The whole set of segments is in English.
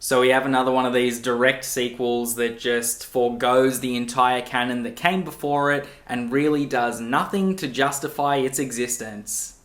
So we have another one of these direct sequels that just forgoes the entire canon that came before it and really does nothing to justify its existence.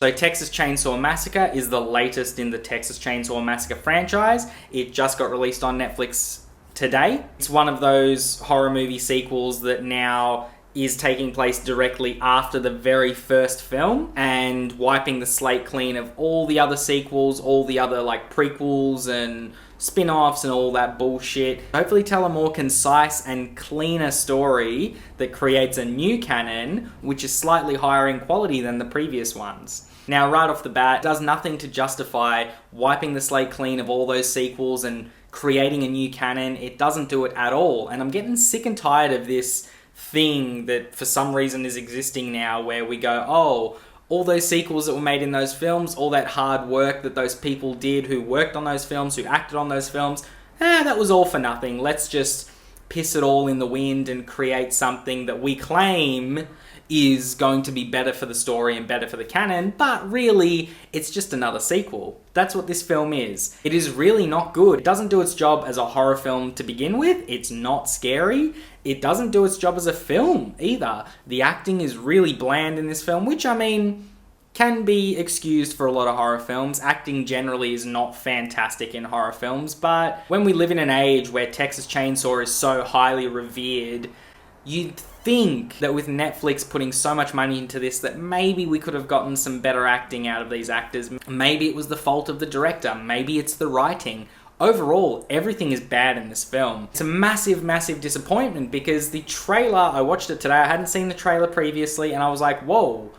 So Texas Chainsaw Massacre is the latest in the Texas Chainsaw Massacre franchise. It just got released on Netflix today. It's one of those horror movie sequels that now is taking place directly after the very first film and wiping the slate clean of all the other sequels, all the other like prequels and spin-offs and all that bullshit. Hopefully tell a more concise and cleaner story that creates a new canon which is slightly higher in quality than the previous ones. Now, right off the bat, it does nothing to justify wiping the slate clean of all those sequels and creating a new canon. It doesn't do it at all. And I'm getting sick and tired of this thing that for some reason is existing now where we go, oh, all those sequels that were made in those films, all that hard work that those people did who worked on those films, who acted on those films, that was all for nothing. Let's just piss it all in the wind and create something that we claim is going to be better for the story and better for the canon, but really, it's just another sequel. That's what this film is. It is really not good. It doesn't do its job as a horror film to begin with. It's not scary. It doesn't do its job as a film either. The acting is really bland in this film, which, I mean, can be excused for a lot of horror films. Acting generally is not fantastic in horror films, but when we live in an age where Texas Chainsaw is so highly revered, you'd think that with Netflix putting so much money into this that maybe we could have gotten some better acting out of these actors. Maybe it was the fault of the director. Maybe it's the writing. Overall, everything is bad in this film. It's a massive, massive disappointment because the trailer, I watched it today, I hadn't seen the trailer previously, and I was like, whoa,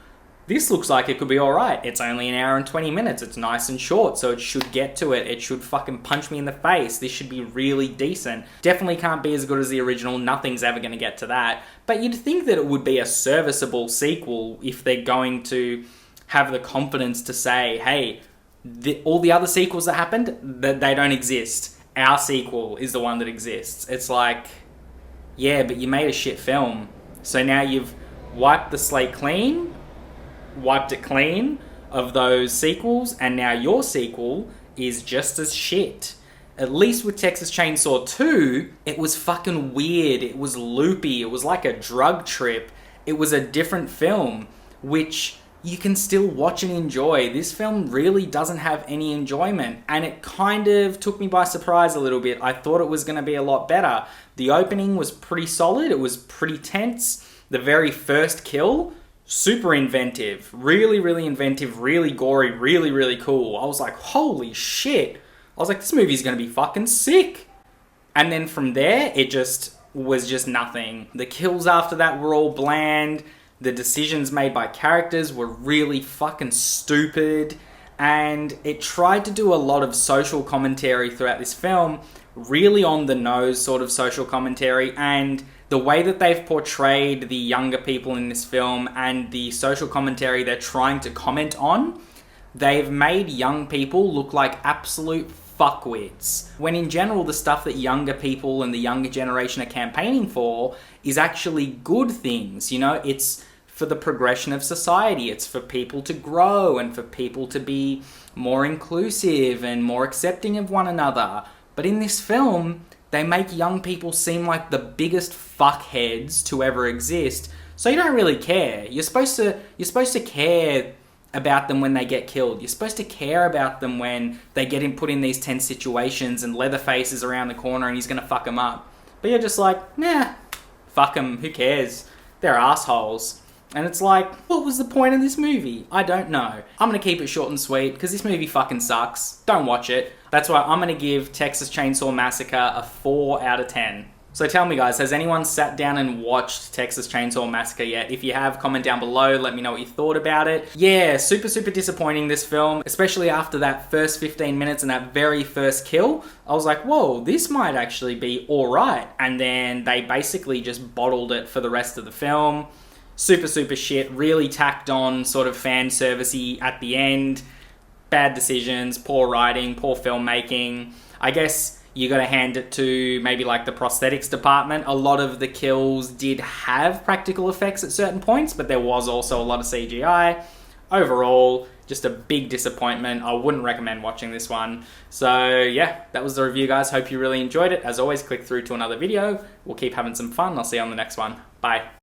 this looks like it could be alright. It's only an hour and 20 minutes. It's nice and short, so it should get to it. It should fucking punch me in the face. This should be really decent. Definitely can't be as good as the original. Nothing's ever going to get to that. But you'd think that it would be a serviceable sequel if they're going to have the confidence to say, hey, all the other sequels that happened, they don't exist. Our sequel is the one that exists. It's like, yeah, but you made a shit film. So now you've wiped the slate clean, wiped it clean of those sequels, and now your sequel is just as shit. At least with Texas Chainsaw 2, it was fucking weird. It was loopy. It was like a drug trip. It was a different film, which you can still watch and enjoy. This film really doesn't have any enjoyment, and it kind of took me by surprise a little bit. I thought it was going to be a lot better. The opening was pretty solid. It was pretty tense. The very first kill, super inventive. Really, really inventive, really gory, really, really cool. I was like, holy shit. I was like, this movie's going to be fucking sick. And then from there, it just was just nothing. The kills after that were all bland. The decisions made by characters were really fucking stupid. And it tried to do a lot of social commentary throughout this film. Really on the nose sort of social commentary. And the way that they've portrayed the younger people in this film and the social commentary they're trying to comment on, they've made young people look like absolute fuckwits. When in general, the stuff that younger people and the younger generation are campaigning for is actually good things. You know, it's for the progression of society. It's for people to grow and for people to be more inclusive and more accepting of one another. But in this film, they make young people seem like the biggest fuckheads to ever exist. So you don't really care. You're supposed to care about them when they get killed. You're supposed to care about them when they get put in these tense situations and Leatherface is around the corner and he's gonna fuck them up. But you're just like, nah, fuck them, who cares? They're assholes. And it's like, what was the point of this movie? I don't know. I'm gonna keep it short and sweet because this movie fucking sucks. Don't watch it. That's why I'm gonna give Texas Chainsaw Massacre a 4 out of 10. So tell me guys, has anyone sat down and watched Texas Chainsaw Massacre yet? If you have, comment down below, let me know what you thought about it. Yeah, super, super disappointing this film, especially after that first 15 minutes and that very first kill. I was like, whoa, this might actually be alright. And then they basically just bottled it for the rest of the film. Super, super shit, really tacked on, sort of fan servicey at the end. Bad decisions, poor writing, poor filmmaking. I guess You got to hand it to maybe like the prosthetics department. A lot of the kills did have practical effects at certain points, but there was also a lot of CGI. Overall, just a big disappointment. I wouldn't recommend watching this one. So yeah, that was the review, guys. Hope you really enjoyed it. As always, click through to another video. We'll keep having some fun. I'll see you on the next one. Bye.